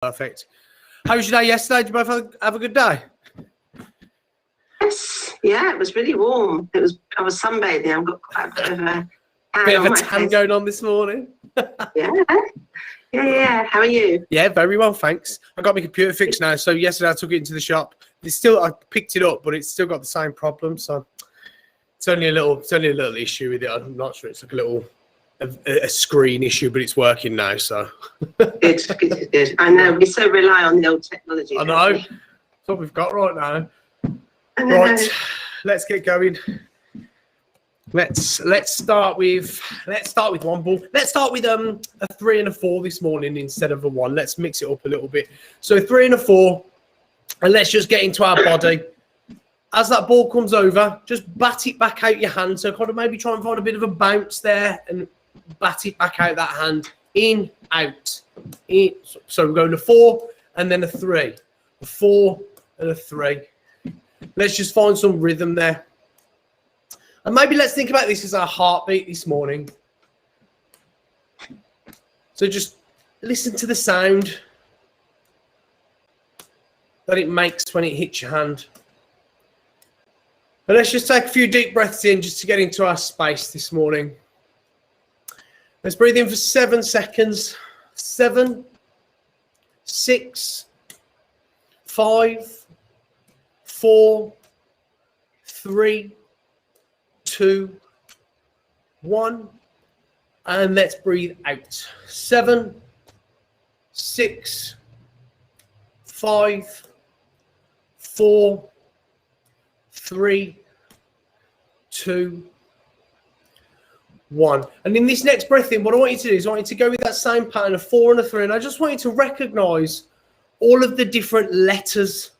Perfect. How was your day yesterday? Did you both have a good day? Yes, yeah, it was really warm. I was sunbathing. I've got quite a bit of a tan going on this morning. Yeah. How are you? Yeah, very well, thanks. I got my computer fixed now. So yesterday I took it into the shop. I picked it up, but it's still got the same problem. So it's only a little issue with it. I'm not sure. It's like a screen issue, but it's working now. So good. I know we so rely on the old technology. I know. That's what we've got right now. Right, let's get going. Let's start with one ball. Let's start with a 3 and a 4 this morning instead of a 1. Let's mix it up a little bit. So 3 and a 4, and let's just get into our body. As that ball comes over, just bat it back out your hand. So kind of maybe try and find a bit of a bounce there and bat it back out that hand. In, out, in. So we're going to 4 and then a 3. A 4 and a 3. Let's just find some rhythm there. And maybe let's think about this as our heartbeat this morning. So just listen to the sound that it makes when it hits your hand. And let's just take a few deep breaths in just to get into our space this morning. Let's breathe in for 7 seconds. 7, 6, 5, 4, 3, 2, 1, and let's breathe out. 7, 6, 5, 4, 3, 2, 1. And in this next breath in, what I want you to do is I want you to go with that same pattern of 4 and a 3, and I just want you to recognize all of the different letters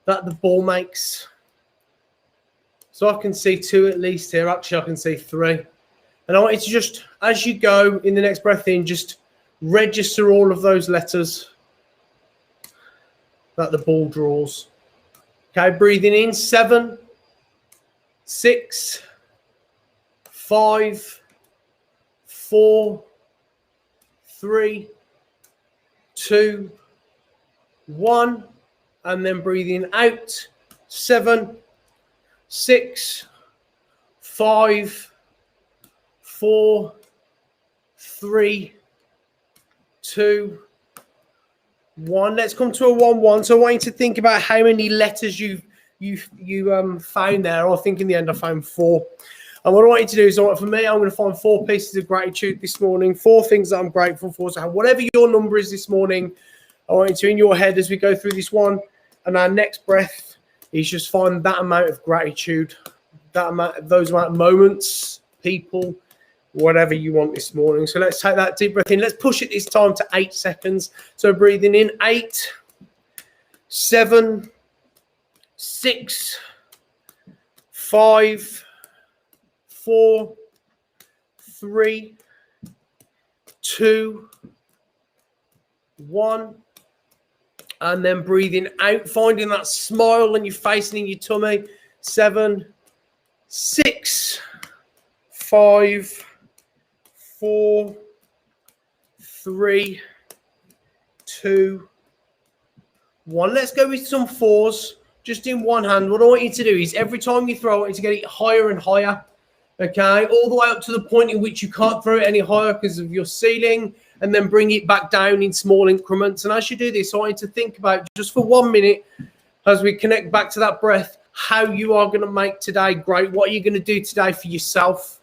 that the ball makes. So I can see 2 at least here. Actually, I can see 3. And I want you to just, as you go in the next breath in, just register all of those letters that the ball draws. Okay, breathing in. 7, 6, 5, 4, 3, 2, 1. And then breathing out. 7, 6, 5, 4, 3, 2, 1. Let's come to a 1-1. So I want you to think about how many letters you found there. I think in the end I found 4. And what I want you to do is, for me, I'm going to find 4 pieces of gratitude this morning. 4 things that I'm grateful for. So whatever your number is this morning, I want you to, in your head, as we go through this one, and our next breath, is just find that amount of gratitude, those amount of moments, people, whatever you want this morning. So let's take that deep breath in. Let's push it this time to 8 seconds. So breathing in, 8, 7, 6, 5, 4, 3, 2, 1. And then breathing out, finding that smile on your face and in your tummy. 7, 6, 5, 4, 3, 2, 1. Let's go with some 4s, just in one hand. What I want you to do is every time you throw it, I want you to get it higher and higher. Okay, all the way up to the point in which you can't throw it any higher because of your ceiling, and then bring it back down in small increments. And as you do this, I want you to think about, just for 1 minute, as we connect back to that breath, how you are going to make today great. What are you going to do today for yourself?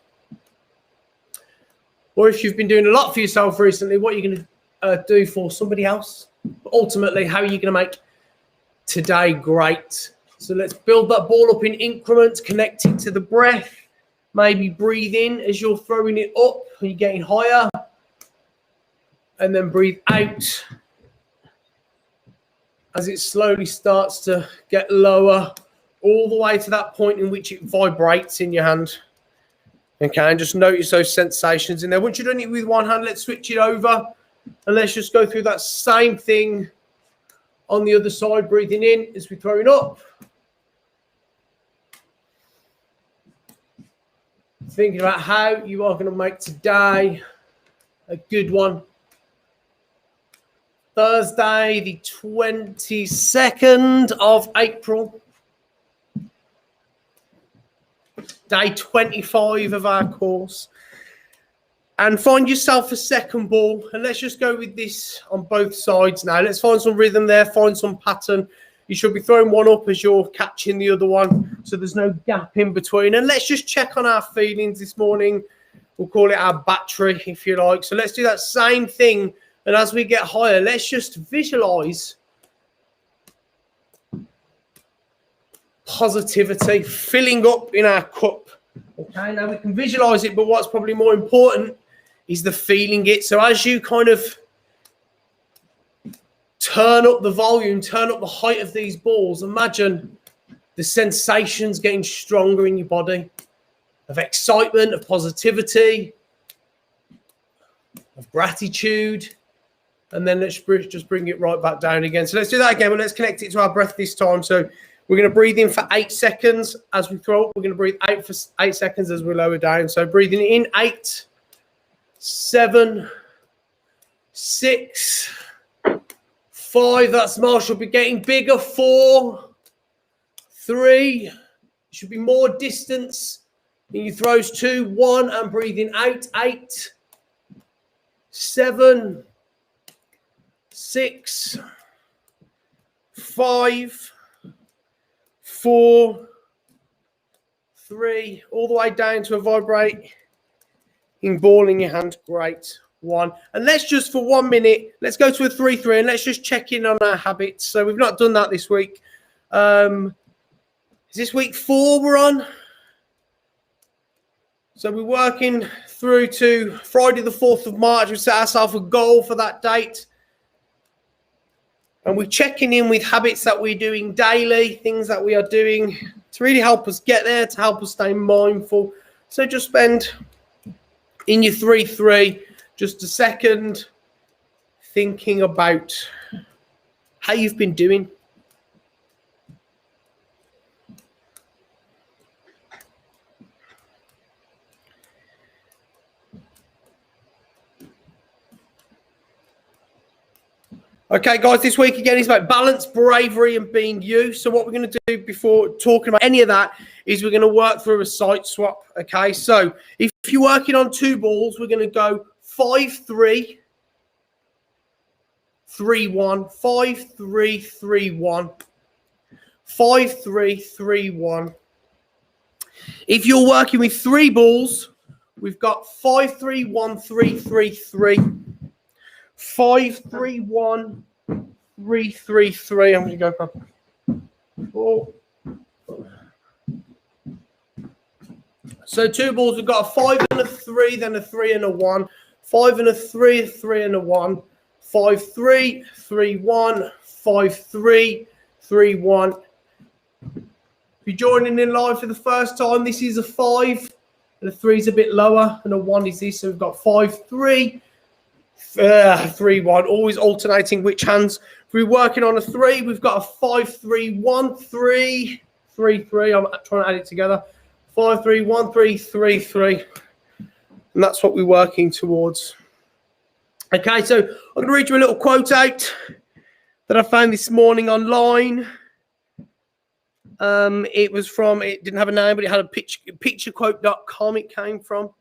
Or if you've been doing a lot for yourself recently, what are you going to do for somebody else? But ultimately, how are you going to make today great? So let's build that ball up in increments, connect it to the breath. Maybe breathe in as you're throwing it up, and you're getting higher. And then breathe out as it slowly starts to get lower, all the way to that point in which it vibrates in your hand. Okay, and just notice those sensations in there. Once you're doing it with one hand, let's switch it over. And let's just go through that same thing on the other side, breathing in as we throw it up. Thinking about how you are going to make today a good one. Thursday, the 22nd of April. Day 25 of our course. And find yourself a second ball. And let's just go with this on both sides now. Let's find some rhythm there, find some pattern. You should be throwing one up as you're catching the other one, so there's no gap in between. And let's just check on our feelings this morning. We'll call it our battery, if you like. So let's do that same thing. And as we get higher, let's just visualize positivity filling up in our cup. Okay, now we can visualize it, but what's probably more important is the feeling it. So as you kind of turn up the volume, turn up the height of these balls, imagine the sensations getting stronger in your body of excitement, of positivity, of gratitude. And then let's just bring it right back down again. So let's do that again, but let's connect it to our breath this time. So we're going to breathe in for 8 seconds as we throw up. We're going to breathe out for 8 seconds as we lower down. So breathing in, 8, 7, 6, 5. That smile should be getting bigger. 4, 3. Should be more distance in your throws. 2, 1, and breathing out. 8, 7, 6, 5, 4, 3, all the way down to a vibrating ball in your hand. Great. 1. And let's just, for 1 minute, let's go to a 3-3 and let's just check in on our habits. So we've not done that this week. Is this week 4 we're on? So we're working through to Friday the 4th of March. We set ourselves a goal for that date. And we're checking in with habits that we're doing daily, things that we are doing to really help us get there, to help us stay mindful. So just spend in your 3-3 just a second thinking about how you've been doing. Okay, guys, this week again is about balance, bravery, and being you. So what we're going to do before talking about any of that is we're going to work through a sight swap. Okay, so if you're working on 2 balls, we're going to go 5-3, 3-1, 5-3, 3-1, 5-3, 3-1. If you're working with 3 balls, we've got 5-3, 1-3, 3-3. 5-3-1, 3-3-3. I'm going to go for 4. So 2 balls. We've got a 5 and a 3, then a 3 and a 1. 5 and a 3, a 3 and a 1. 5-3, 3-1, 5-3, 3-1. If you're joining in live for the first time, this is a 5, and a 3 is a bit lower, and a 1 is this. So we've got 5-3. 3-1, always alternating which hands. If we're working on a 3, we've got a 5-3-1-3, 3-3. I'm trying to add it together. 5-3-1-3-3-3, and that's what we're working towards. Okay, so I'm going to read you a little quote out that I found this morning online. It was from, it didn't have a name, but it had a picturequote.com it came from.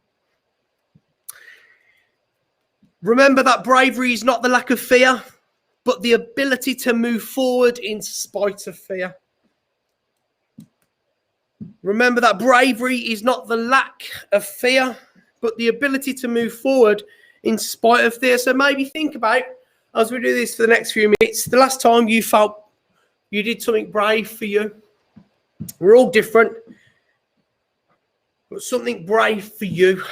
Remember that bravery is not the lack of fear, but the ability to move forward in spite of fear. Remember that bravery is not the lack of fear, but the ability to move forward in spite of fear. So maybe think about, as we do this for the next few minutes, the last time you felt you did something brave for you. We're all different, but something brave for you.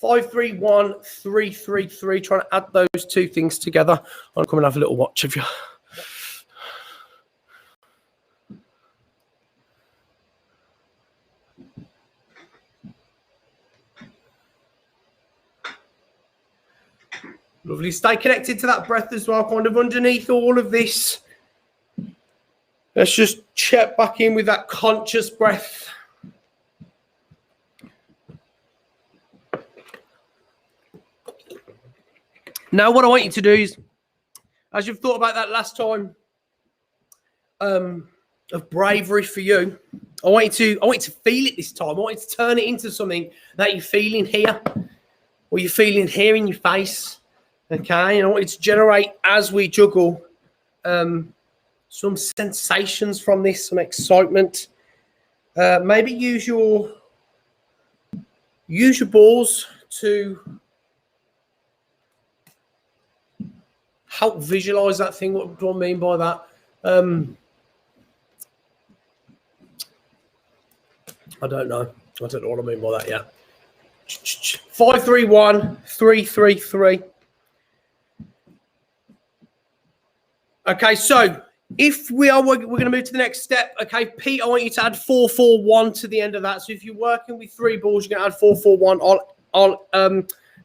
5-3-1, 3-3-3. Trying to add those 2 things together. I'll come and have a little watch of you. Lovely. Stay connected to that breath as well, kind of underneath all of this. Let's just check back in with that conscious breath. Now, what I want you to do is, as you've thought about that last time of bravery for you, I want you to feel it this time. I want you to turn it into something that you're feeling here, or you're feeling here in your face. Okay, and I want you to generate, as we juggle, some sensations from this, some excitement. Maybe use your balls to help visualize that thing. What do I mean by that? I don't know what I mean by that yet. 5, 3, 1, 3, 3, 3. Okay, so if we're going to move to the next step. Okay, Pete, I want you to add 4, 4, 1 to the end of that. So if you're working with 3 balls, you're going to add 4, 4, 1. I'll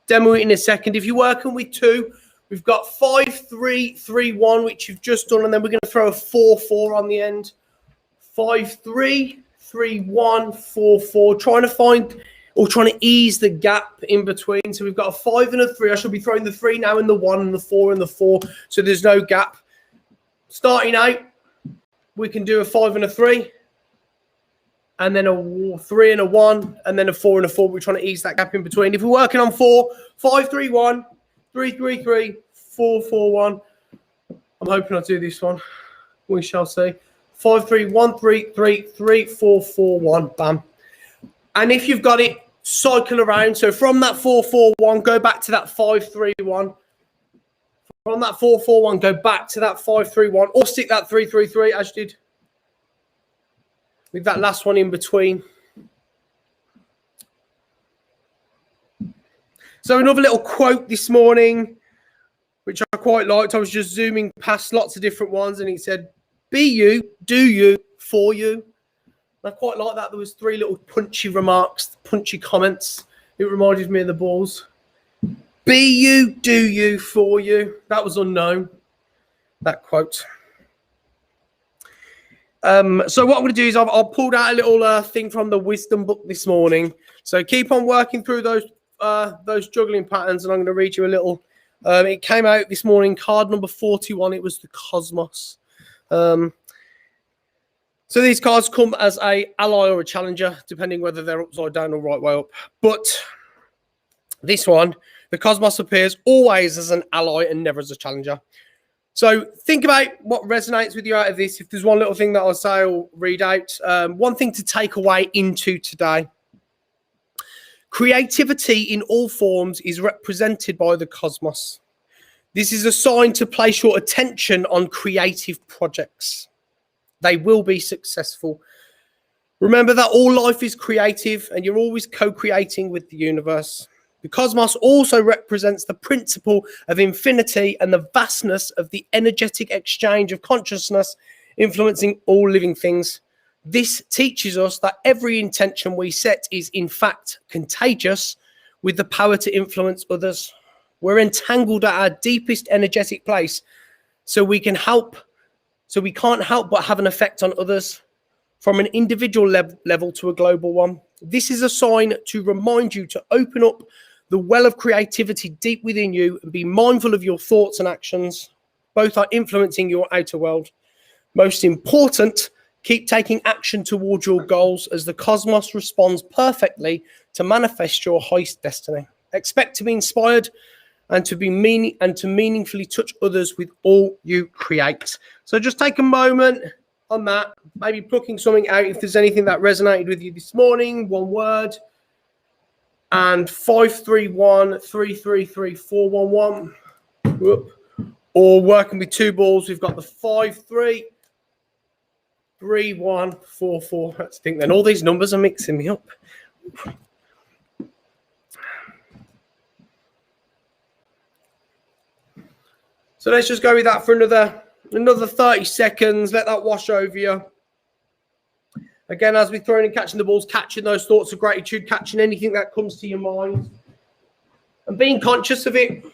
demo it in a second. If you're working with 2, we've got 5, 3, 3, 1, which you've just done, and then we're going to throw a 4, 4 on the end. 5, 3, 3, 1, 4, 4. Trying to ease the gap in between. So we've got a 5 and a 3. I should be throwing the 3 now and the 1 and the 4 and the 4. So there's no gap. Starting out, we can do a 5 and a 3, and then a 3 and a 1, and then a 4 and a 4. We're trying to ease that gap in between. If we're working on 4, 5, 3, 1, 3, 3, 3, 4, 4, 1. I'm hoping I'll do this one. We shall see. 5, 3, 1, 3, 3, 3, 4, 4, 1. Bam. And if you've got it, cycle around. So from that 4, 4, 1, go back to that 5, 3, 1. From that 4, 4, 1, go back to that 5, 3, 1, or stick that 3, 3, 3 as you did with that last one in between. So another little quote this morning, which I quite liked. I was just zooming past lots of different ones, and he said, "Be you, do you, for you." And I quite like that. There was 3 little punchy remarks, punchy comments. It reminded me of the balls. Be you, do you, for you. That was unknown, that quote. So what I'm going to do is I've pulled out a little thing from the wisdom book this morning. So keep on working through those juggling patterns, and I'm going to read you a little. It came out this morning, card number 41. It was the cosmos. So these cards come as a ally or a challenger, depending whether they're upside down or right way up. But this one, the cosmos, appears always as an ally and never as a challenger. So think about what resonates with you out of this. If there's one little thing that I'll say or read out, one thing to take away into today. Creativity in all forms is represented by the cosmos. This is a sign to place your attention on creative projects. They will be successful. Remember that all life is creative, and you're always co-creating with the universe. The cosmos also represents the principle of infinity and the vastness of the energetic exchange of consciousness influencing all living things. This teaches us that every intention we set is in fact contagious, with the power to influence others. We're entangled at our deepest energetic place, so we can't help but have an effect on others, from an individual level to a global one. This is a sign to remind you to open up the well of creativity deep within you and be mindful of your thoughts and actions. Both are influencing your outer world. Most important, keep taking action towards your goals, as the cosmos responds perfectly to manifest your highest destiny. Expect to be inspired and to meaningfully touch others with all you create. So just take a moment on that, maybe plucking something out if there's anything that resonated with you this morning, one word. And 5, 3, 1, 3, 3, 3, 4, 1, 1. Whoop. Or working with 2 balls, we've got the 5, 3, 3, 1, 4, 4. Let's think then. All these numbers are mixing me up. So let's just go with that for another 30 seconds. Let that wash over you. Again, as we're throwing and catching the balls, catching those thoughts of gratitude, catching anything that comes to your mind, and being conscious of it.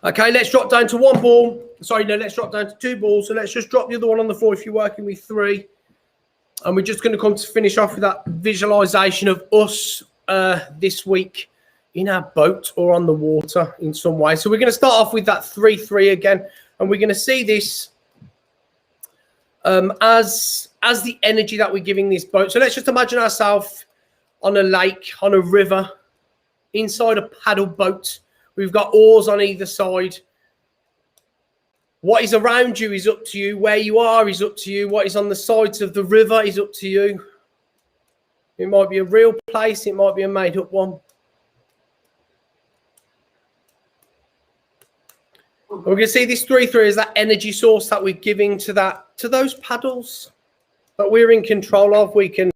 Okay, let's drop down to 1 ball. Sorry, no, let's drop down to 2 balls. So let's just drop the other one on the floor if you're working with 3. And we're just going to come to finish off with that visualization of us this week in our boat or on the water in some way. So we're going to start off with that 3-3 again. And we're going to see this as the energy that we're giving this boat. So let's just imagine ourselves on a lake, on a river, inside a paddle boat. We've got oars on either side. What is around you is up to you. Where you are is up to you. What is on the sides of the river is up to you. It might be a real place. It might be a made-up one. We're going to see this 3-3 as that energy source that we're giving to those paddles that we're in control of. We can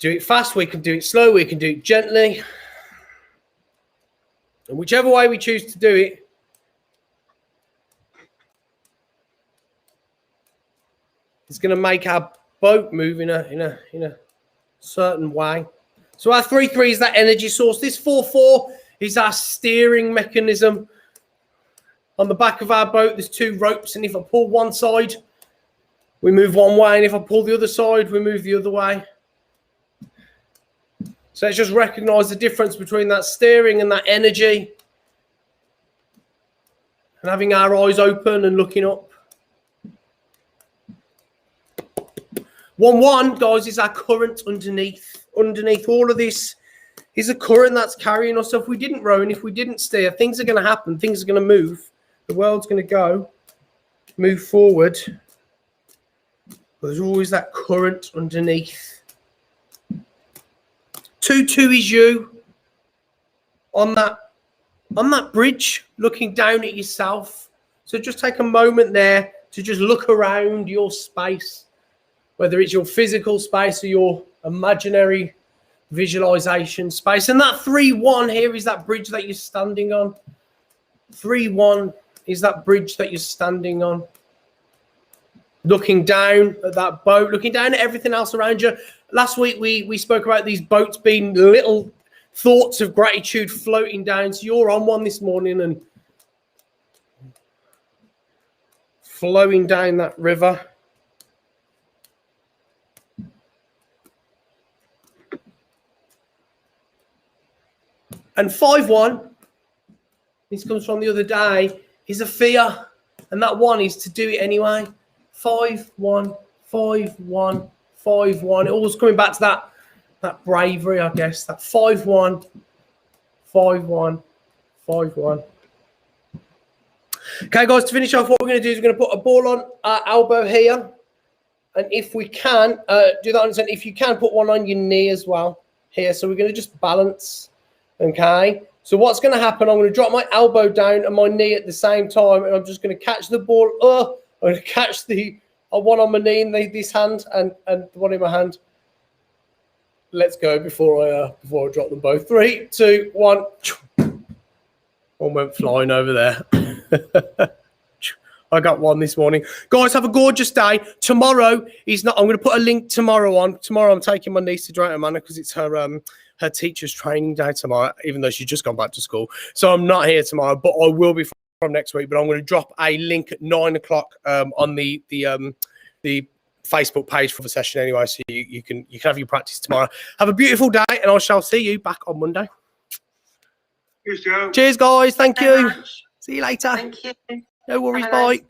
do it fast. We can do it slow. We can do it gently. And whichever way we choose to do it, it's going to make our boat move in a certain way. So our 3-3 is that energy source. This 4-4 is our steering mechanism. On the back of our boat, there's 2 ropes, and if I pull one side, we move one way, and if I pull the other side, we move the other way. So let's just recognize the difference between that steering and that energy, and having our eyes open and looking up. 1-1, guys, is our current underneath. Underneath all of this is a current that's carrying us. So if we didn't row and if we didn't steer, things are going to happen. Things are going to move. The world's going to move forward. But there's always that current underneath. 2-2 is you on that bridge, looking down at yourself. So just take a moment there to just look around your space, whether it's your physical space or your imaginary visualization space. And that 3-1 here is that bridge that you're standing on. 3-1 is that bridge that you're standing on. Looking down at that boat, looking down at everything else around you. Last week, we spoke about these boats being little thoughts of gratitude floating down. So you're on one this morning and flowing down that river. And 5-1, this comes from the other day, is a fear. And that 1 is to do it anyway. 5-1, 5-1, 5-1. It always coming back to that bravery, I guess. That 5-1, 5-1, 5-1. Okay, guys, to finish off, what we're going to do is we're going to put a ball on our elbow here. And if we can, do that on its own. If you can, put one on your knee as well here. So we're going to just balance. Okay, so what's going to happen, I'm going to drop my elbow down and my knee at the same time, and I'm just going to catch the ball. I'm going to catch the one on my knee in this hand and the one in my hand. Let's go before I drop them both. 3, 2, 1. One went flying over there. I got one this morning. Guys, have a gorgeous day. Tomorrow is not. I'm going to put a link tomorrow on. Tomorrow I'm taking my niece to Drayton Manor because it's her teacher's training day tomorrow, even though she's just gone back to school. So I'm not here tomorrow, but I will be from next week. But I'm going to drop a link at 9 o'clock on the Facebook page for the session anyway, so you can have your practice tomorrow. Have a beautiful day, and I shall see you back on Monday. Cheers, Joe. Cheers, guys. Thank you. See you later. Thank you. No worries. Bye.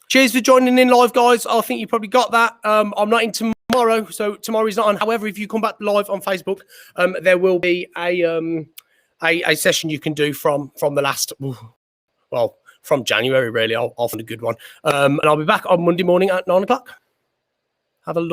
Cheers for joining in live, guys. I think you probably got that. I'm not in tomorrow, so tomorrow's not on. However, if you come back live on Facebook, there will be a session you can do from the last, well, from January, really. I'll find a good one. And I'll be back on Monday morning at 9 o'clock. Have a look.